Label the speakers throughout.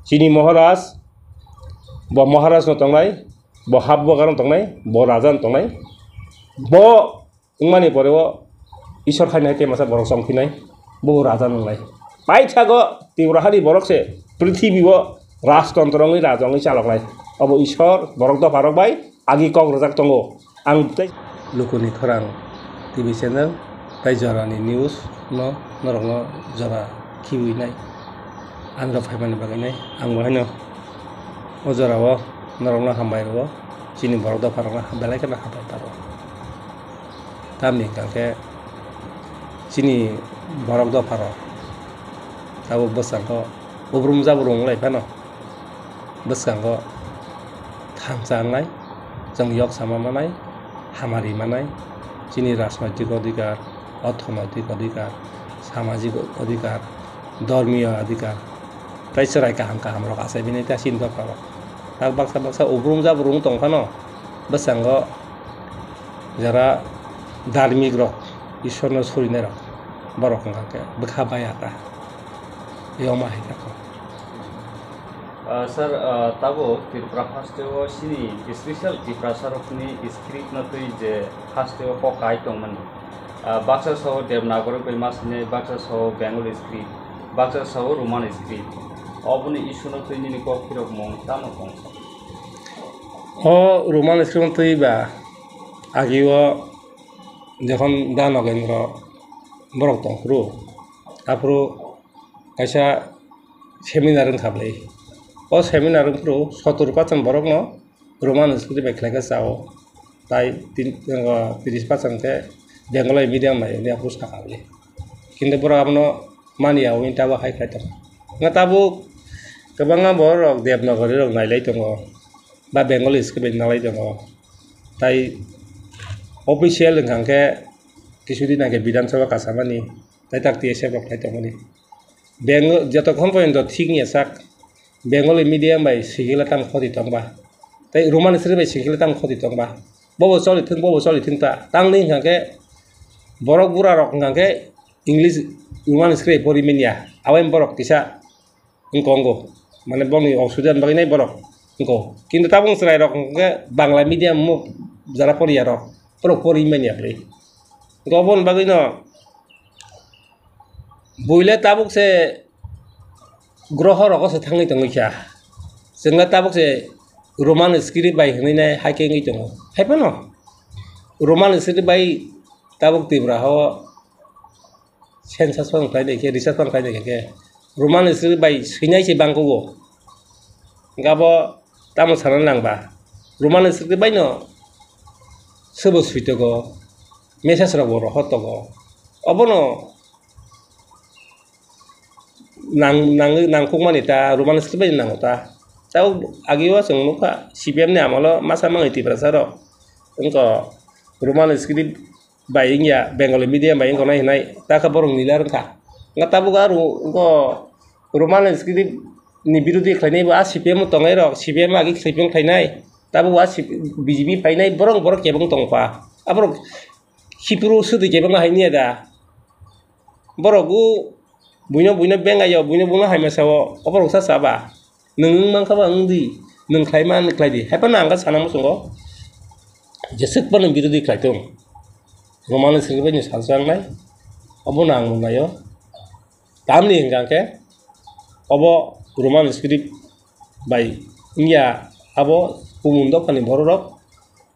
Speaker 1: Sini Maharaj bo Maharaj no tongnai bo habbo karon tongnai bo raja no tongnai bo ingmani pore bo ishor khainai te masa borok songfinai bo raja nonglai paithago tibrahari borok se prithibhi bo rajtantrongi rajongi chaloklai abo ishor borok do parok bai agi kok rajak tongo ang tei lukuni khorang TV channel tai jarani news no norongno jara khiwinai angra phaimani bagai ang bahino ojarawo norongno hambairo sini borok do parok belai kana hambai paro tamni kangke sini borok do parok abo besangko ubrum jabrung lai phano besangko thamjangnai jong yok samamanai hamari manai sini রাজনৈতিক অধিকার অর্থনৈতিক অধিকার সামাজিক অধিকার ধর্মীয় অধিকার প্রায় serai kaham rok asai bini ta sin ka paro tak baksa ubrum jabrung tongkhano besanggo jara dharmik rok ishorno sorinai rok borok ngake bekhabai ata yoma hikako
Speaker 2: sir tabo Tripura hasteo sini special Tripura sarokni script no tui je hasteo pokai tongman baksa saho Devanagari Masne baksa saho Bengali script baksa saho Roman script obuni issue no tui ni ko kirok mong tamo kongsa
Speaker 1: o Roman script tui ba agiwo যখন দান Nagendra borok tongkru apro kaisa seminar khablei o seminar pro 70% borok no Roman script beklaga sao tai 30% ke Bengali medium mai ni apro sakable kintu borok amno mania win tawa hai khai tong ngatabu kebanga borok Devanagari rok nailai tongo ba Bengali script nailai tongo tai official ngangke কিছুদিন আগে বিধানসভা কাছামানি তাই তাক TSF রক্ষাই তমনি যতক্ষণ পর্যন্ত ঠিক নিয়ে চাক বেঙ্গলি মিডিয়াম বাই সিগিলা তাম ক্ষতি তংবা তাই রোমান স্ক্রিপ্ট বাই সিগিলা তাম ক্ষতি তংবা ববো চলিথিন তা তাংনি হাঁকে বরক বুড়া রক হাঁকে ইংলিশ রোমান স্ক্রিপ্ট পরিমিনিয়া আওয়াইম বরক কিসা ইংকঙ্গো মানে বংনি অসুবিধান বাকি নাই বরক ইংকো কিন্তু তাবং সেরাই রক বাংলা মিডিয়াম যারা পড়িয়া রক বরক পরিমিনিয়া বলে gobon bagino buile tabuk se groho roko se thangi tongi kya sengla tabuk se Roman script bai hne haike ngi tongo haipano Roman script bai tabuk tibra ho census pang kai ke research pang kai ke Roman script bai sinai se bangko go gabo tamo sanan langba Roman script bai no sebo suite go message ra boro hotogo obono nang kukmani ta Roman script bai nangota tau agiwa sengmuka CPM ne amalo masa mangai Tripura saro engko Roman script bai ingya Bengali medium bai engko nai ta ka borong nilar ka ngatabu garu engko Roman script ni birudi khlainai ba CPM tongai rok CPM agi CPM khlainai tabu wa BJP painai borong kebong tongpa aborok Hipuru sudu kebang hai ni ada borogu buino bengayo buino hai masawo oborok sa saba nung mangkaba ngdi nung klaiman klaidi hepan angka sana musungo jesek pan birudi klaitong Roman script ni salsang nai obon ang munayo tamni engkangke obo Roman script bai ingya abo pumundo pani borok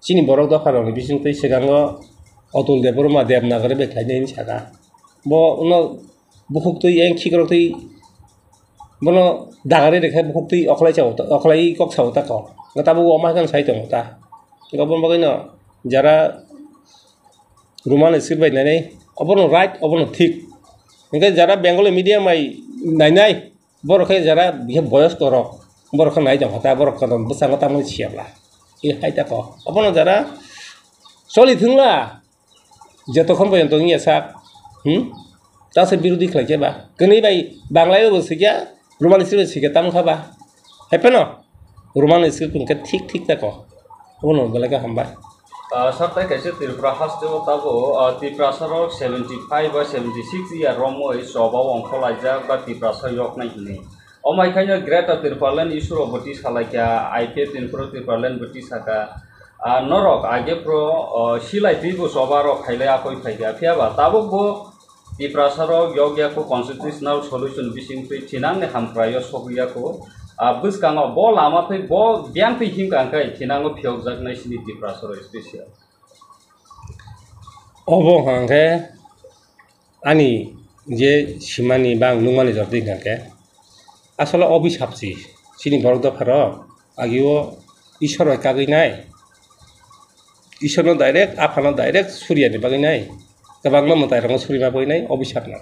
Speaker 1: sini borok do kharoni bising tei segango Otul Deborma Devanagari beklainai ni saka bo uno bukhuk tui eng khikrok tui bono dagari rekha bukhuk tui oklai kok sauta ko ngatabu oma kan sai tong ta gobon bagino jara Roman script bai nai obono right obono thik engke jara Bengali medium bai nai borokhe jara bihe boyos korok borokh nai jong hata borok kon besang ta mo siapla i hai ta ko obono jara soli thingla যতক্ষণ পর্যন্ত নিয়ে সাক তাসে বিরোধী খেলাইছে বা Gani by বাংলায় বসিয়া Roman script শিখে তাম খাবা হেপেন Roman script কে ঠিক তাকো YONO বেলাকে হামবা
Speaker 2: sartai kaise Tripura hasteo tabo Tripura sarok 75 বা 76 year romo soba ongkolaija ba Tripura sayok nai hini Omaikanya Greta Tirpalan isuro boti salakya IPF tinpro Tirpalan boti saka norok age pro silai tibu sobaro khaile akoi khaida phiaba tabuk bo Tiprasaro yogya ko constitutional solution bising pe chinang ne hamprayo sogya ko buskang bo lama pe bo biang pe him kang kai chinang phiok jak nai sini Tiprasaro special
Speaker 1: obo hangke ani je simani bang nungmani jodi hangke asala obisapsi sini borokda pharo agio ishor ekagui nai ishorno direct afano direct surya ni bagai nai kabangma mutai rong surya bagai nai obisap na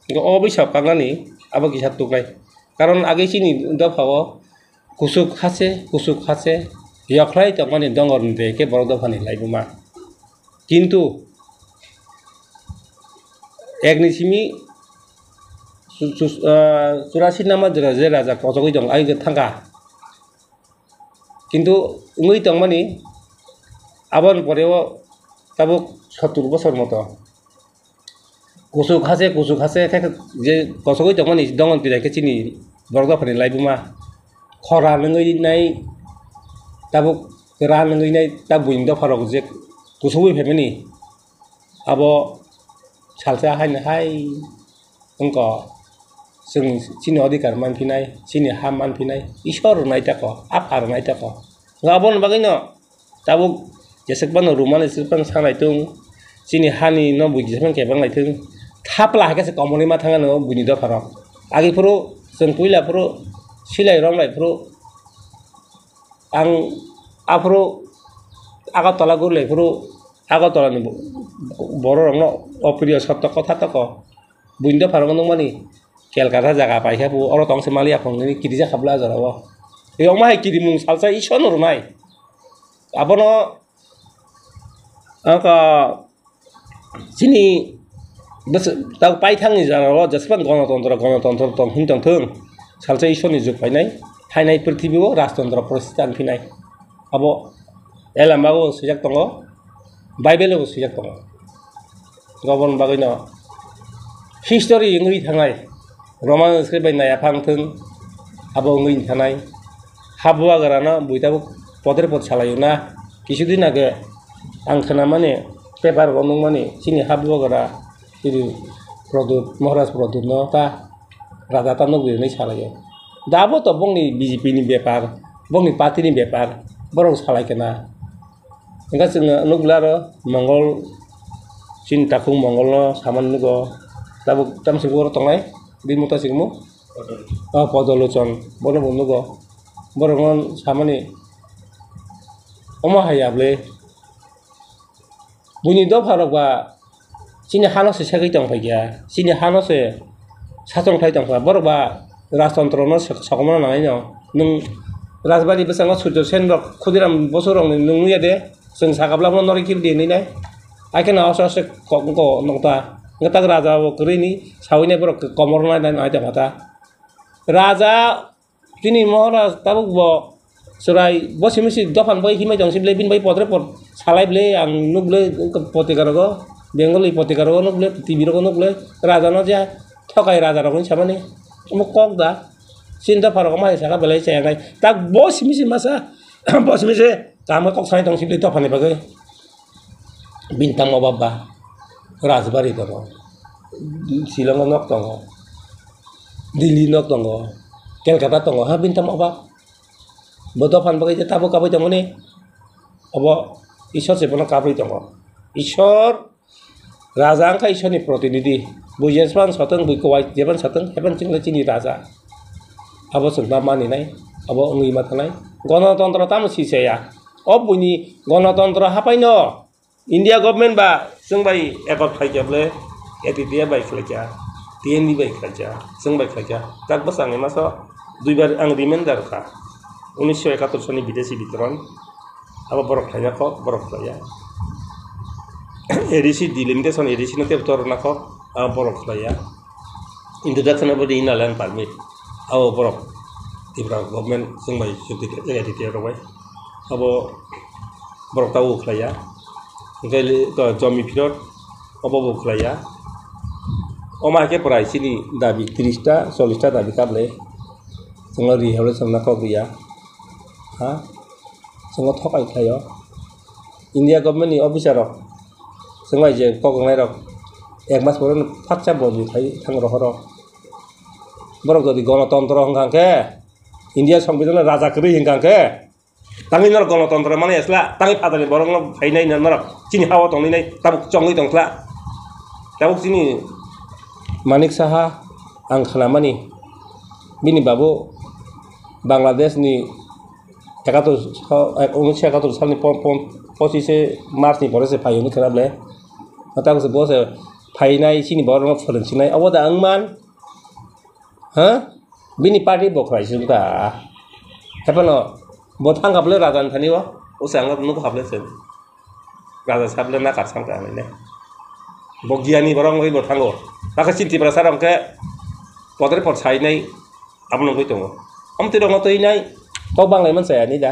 Speaker 1: obisap kangani abo kisat tukai karon age sini da phawo kusuk khase yaklai to mani dongor nde ke borokda phani laibuma kintu eknisimi 84 nama je raja kosogoi dong ai thangka kintu ungoi tong mani abon poreo tabuk 70 বছর মতো kusuk khase je kosogoi tong mani dongon pidai ke chini borokda phani laibuma khora lengoi nai tabuk ra lengoi nai tabuing da pharok je kusogoi phemani abo salsa hai engko जों sini अधिकार मानफिनाय sini ham मानफिनाय ईश्वर नायताको आफार नायताको गाबन बागैनो ताबो जेसेबां रुमान एसेबां सानायथों sini हानि न बुगिजों केबां लायथों थापला हागासे कमनि मा थाङा न बुनि द फार आगिफोरो जों पुइलाफोरो सिलाय रंलायफोरो आं आफोरो आगातला गुरलायफोरो आगातलानि बर रंनो अप्रिय सत्य कथा तक बुनि द फार न मानि Kelkata jaga paisa bu oro tong semali akong ini kiri ja kabla jara wa yo mai kiri mung salsa ison runai abono angka sini bes tau pai thang ni jara wa jaspan ganatantra tong hintang thung salsa ison ni juk painai thainai prithibhi o rajtantra prostan phinai abo elambago sujak tongo bible go sujak tongo gobon bagino history ingri thangai Roman script by Naya Pangton, Abong in Tanai, Habua Garana, Buitabu, Potter Pot Salayuna, Kishudinaga, Ankanamane, Pepper Monumani, Sini Habugara, Product, Moras Product Nota, Radatano with Nisalayo. Dabo to Bongi Bizipini Bepar, Bongi Patini Bepar, Boros Halakana. And that's in Nuglaro, Mongol, Sin Takum Mongolo, Samanugo, Tabu Tamsigur Tongai. Di muta sigmu, podolocon, boleh bundu go, borongan sama ni, omah hayable, bunyi do farok ba, sini hanos se sekai tong pagi sini hanos se satong pai tong pa, borok ba, rastantrono sakomana nai no, nung rasbari besanga sujo senrok, kudiram bosorong nung ya de, seng sakabla mo norikir di ni nai, akan awasnya se kok nongta. Ngetak raja wakri ini sawinnya berok komorna dan ada kata raja kini mohon tabuk bo serai bos ini sih dokan boy hima jang si blebin boy potre pot salai ble ang nuble pote karo bengal pote karo nuble tv ro nuble raja naja thokai raja ro sama nih mau kok dah sinta paro kemana saka belai saya ngai tak bos ini sih masa bos ini sih kamu kok saya jang si ble dokan nih bagai bintang mau baba Raspberry tongo, Silong nok tongo, Dili nok tongo, Kelkata tongo, ha bintam apa? Bodofan bagai tabu kabu tongo ni, apa? Ishor sepono kabu tongo, Ishor, Raja angka Ishor ni protinidi, bujespan soteng buikuai jepan soteng, jepan cingla cini raja, apa sembama ni nai, apa ungui mata nai, gono tontra tamu si saya, oh bunyi gono tontra apa ino? India government ba sung bai ekot khaijable etitia bai khlaja TND bai khlaja sung bai khlaja tak basang maso duibar ang reminder ka 1971 soni bidesi bitron aba borok khaya ko borok khaya edisi delimitation edisi no teptor na ko aba borok khaya introduction about the inland permit aba borok tibra government sung bai etitia ro bai aba borok tau khaya Gale to jomi pirot obo buklaya oma ke prai sini dabi 30 ta 40 ta dabi kable जोङो रिहायावल' सोंना थ' गैया हा जोङो थगायखायो India गभर्नमेन्टनि अफिसाराव जों आइजो कगनाय रक एक मास बरन फाच्चा बदि थांग रहर बरक যদি গণতন্ত্র হংখাंखे इन्डिया संविधान राजा करी हिंखांखे तांनि नर गणतंत्र माने एस्ला तांनि फादारनि बरं फाइनाय नर चिनि हावा तंनि ताबुक चंगै तंख्ला ताबुक चिनि मानिक साहा आं खालामानि बिनि बाबु बांलादेशनि 1971 सालनि 25 मार्चनि बरसे फायोनि खोनाब्ले ताबुक बसे फाइनाय चिनि बरं फोरोंसिनाय अबदा आंमान हा बिनि पार्टी बखराय जोंता हेपनो बथां गाबले राजान थानिव उसांग नुको हाबले जों राजा साबले ना काटसां काने बगियानि बरं ओइ बथांगो ताका चिन्ति प्रसारंके पदरे पर साइनाय आबनो गय दङ अमते दङ तैनाय तो बांलाय मानसायानि दा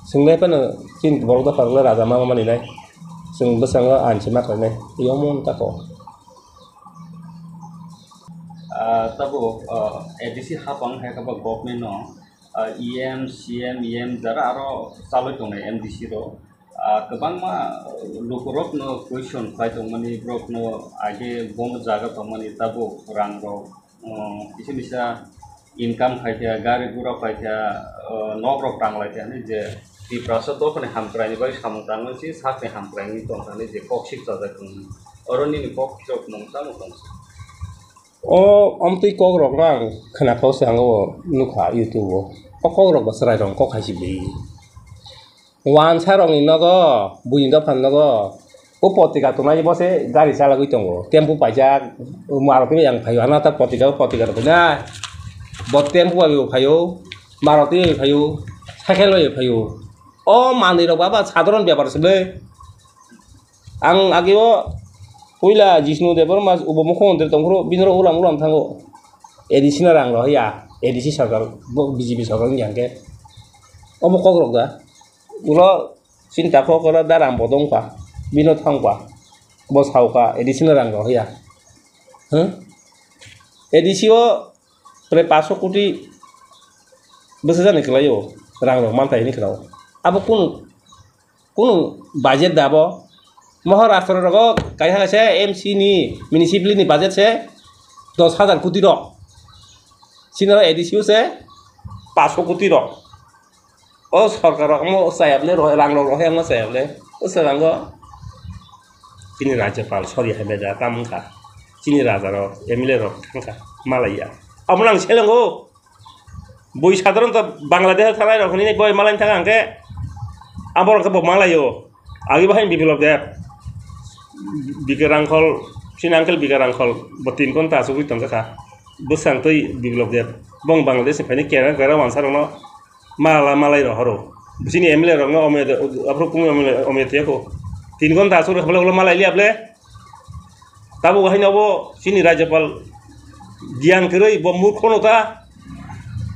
Speaker 1: जोंलाय पनो चिन्ति बरदा फारले राजा मा मानिनाय जों बसांग आनसे माखानाय इयावमन ताको
Speaker 2: तबो एडीसी हापang है कब गवर्नमेंट नो ईएम सीएम ईएम जरा आरो चालु दङ एमडीसी रो गोबां मा लोकरक नो क्वेश्चन फाइ दङ माने ब्रक नो आगे बम जागा दङ माने तबो रां रो किसे बिसा इनकाम फाइया गारि गुरा फाइया नग्र प्रां लाइया ने जे ती प्रासा तो पनि हामक्रानि बाय सामतांग सि साथे हामक्रानि दंखाने जे कक्षिक जाजाखौ अरनि कक्षक नंसा मथं
Speaker 1: अमतै कग्रक ना खोनाखाव सांगो नुखा युट्यूब कग्रक बसराय रं कखायसिबि वान सारं इनगो बुइन द फाननगो ओ पत्रिका तनाय बसे गारि सालागै दङ टेम्पो पाइजा मारुति yang फायो आनाता पत्रिका ना ब टेम्पो आबो फायो मारुति फायो साइकेल फायो अ मानिर बाबा साधारण व्यापार सबले आं आगेओ पहिला जिष्णु देवर मास उपमुख्यमंत्री दंखरो बिनर उलाम थांगो एडिशनल रां रहया एडिसी सरकार बीजेपी सरकारनि यांके अमो कग्रक दा उलो चिन्ता खकरा दाराम बदंपा बिनो थांपा बसावका एडिशनल रां रहया ह एडिसीओ प्रे 500 कोटी बोसोर जानाय खलायो रां रं मानथायनि खराव आबो कुनु बाजेट दाबो महाराष्ट्र रगो कायहा से एमसी नि म्युनिसिपल नि बजेट से 10,000 कोटी रो सिनर एडिसीओ से 500 कोटी रो ओ सरकार मो सायाबले रां रो रहे म सायाबले ओ सरंगो चिनि राज्यपाल सरि हाबे जा तामखा चिनि राजा रो एमएलए रो थांखा मालाया अमलां सेलंगो बय साधारण त बांग्लादेश थानाय रखनि बय मालायनि थांगा आंके आबरखौ मालायो आगे बाहाय बिप्लब दे बिगरांखल सिनांकल बिगरांखल बतिन कोन तासु गुइतम जाखा बसांतै बिप्लब दे बं बांग्लादेश फाइने केरा गरा वानसारनो मालाय रहरो बिसिनि एमएलए रंनो अमे अफ्रो कुम अमे तेको तीन कोन तासु रहले मालाय लियाबले ताबो गाहायनावो सिनि राज्यपाल गियान करै ब मूर्खनोता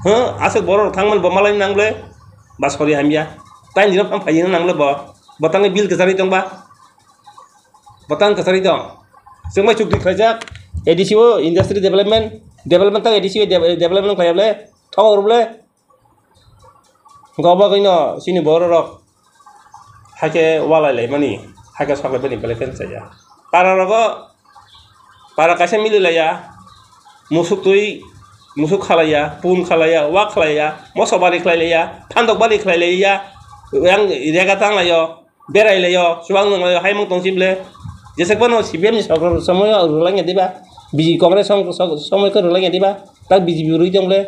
Speaker 1: ह आसे बर थांमोन ब मालाय नांगले बासरि हामिया टाइम दिन फाम फायनो नांगले ब बतांगे बिल कसारि दंबा बतांग कसारि दं जों माइ चुक्ति खायजाक एडिसीओ इंडस्ट्री डेवलपमेंट तक एडिसीओ डेवलपमेंट खायबले थगरबले गबा गइनो सिनि बर रक हाके वालायलाय मानि हाके सकले बनि बेले फेनसाया पारा कासे मिलिलाया मुसुक खालाया पुन खालाया वा खालाया मसबारि खालाया फान्दक बारि खालाया yang iraga tang layo berai layo suang nang layo hai mong tong simble jese kono CPM ni somoy rulang ya diba biji kongres somoy ko rulang ya diba tak biji biru jong le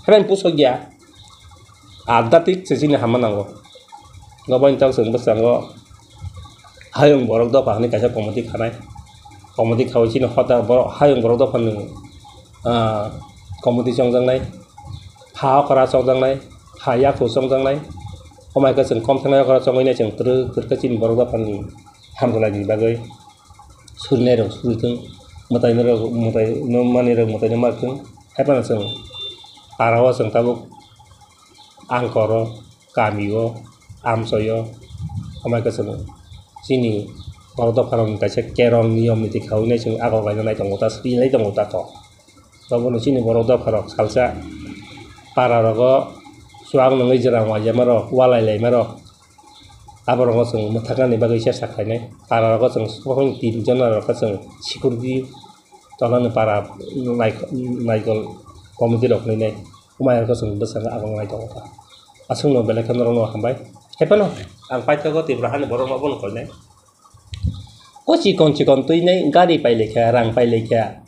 Speaker 1: keren pusok ya adatik sesini hamanango ngabain tang seng besango hayong borok do pakni kaisa komodi khanai komodi khawisi no hota borok hayong borok do phanu komodi songjang nai ha khara songjang nai haya khu songjang nai Omai ka seng kom thangna kara chongai na seng tru kurka chin borok pani hamgala ni bagai surne ro surtung mutai no mani ro mutai no martung hapana seng arawa seng tabuk angkoro kamio amsoyo omai ka seng sini borok paron ka se kerong niyom niti khawina seng agok lai nai tong ta sri lai tong ta ko babon sini borok parok salsa para rogo suang nang ijrang waja maro walai lai maro abo rogo sung muthakan ni bagai sia saklainai para rogo sung supong tin jona rogo sung security tolan para naikol komiti rok nai umay rogo sung besar abang nai tong ta asung no belai kan rono hambai hepano ang pai ka ko tibrahan borong mabon kol nai ko cikon tui nai gari pai lekha rang pai lekha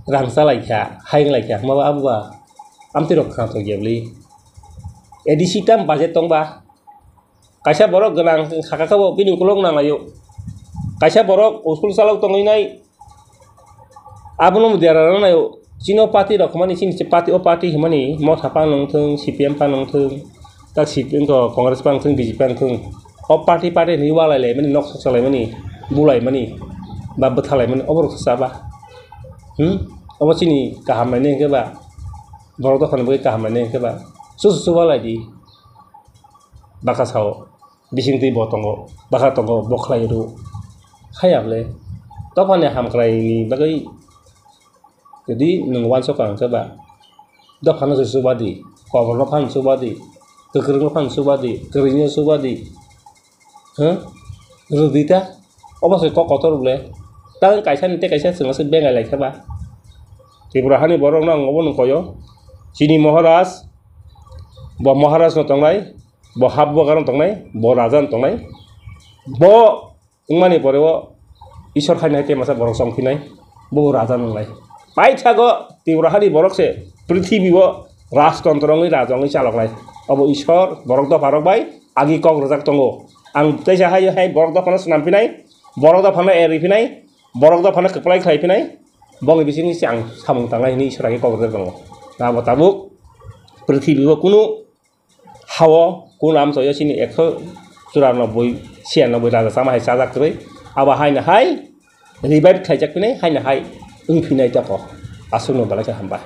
Speaker 1: rang salai kha haing lai kha mawa abwa amti rok khang to gebli edisi tam budget tong ba kaisa borok ganang khaka kabo binu kolong nang ayo kaisa borok usul salok tong inai abono mudiara na yo sino party rok mani sin party o party himani mo thapang nong thung CPM pa nong thung tak CPM to congress pang thung BJP pang thung o party ni wala le mani nok salai mani bulai mani ba bethalai mani obrok saba obo sini kaham mani ke ba borok to khan boi kaham mani ke ba su wala di baka sao bising ti botongo baka tongo bokhlai ru khayap le to phane ham krai ni bagai jadi nang wan so kang ke ba do phana su badi ko no phan su badi kekreng no phan su badi kering su badi rudita obo se ko kotor le tang kaisa ni te kaisa sung se bengai lai ke ba Tripura hani borok nang obon koyo sini Maharaj bo Maharaj no tongnai bo habbo garon tongnai bo rajan tongnai bo ungmani pore bo ishor khainai te masa borok songkinai bo rajan ngai pai thago Tripura hani borok se prithibhi bo rajtantrongi rajongi chaloklai obo ishor borok do parok bai agi kok rajak tongo ang teisa hai borok do phana snampinai borok do phana eripinai borok do phana keplai khlaipinai bong bisini siang samung tangai ni ishor agi kok rajak tongo na botabuk prithibhi bo kunu hawa kunam so yasini 194 96 raja sama hai sajak trei aba hai na hai revive khaijak pinai hai na hai ungphinai ta ko asung no balaka hamba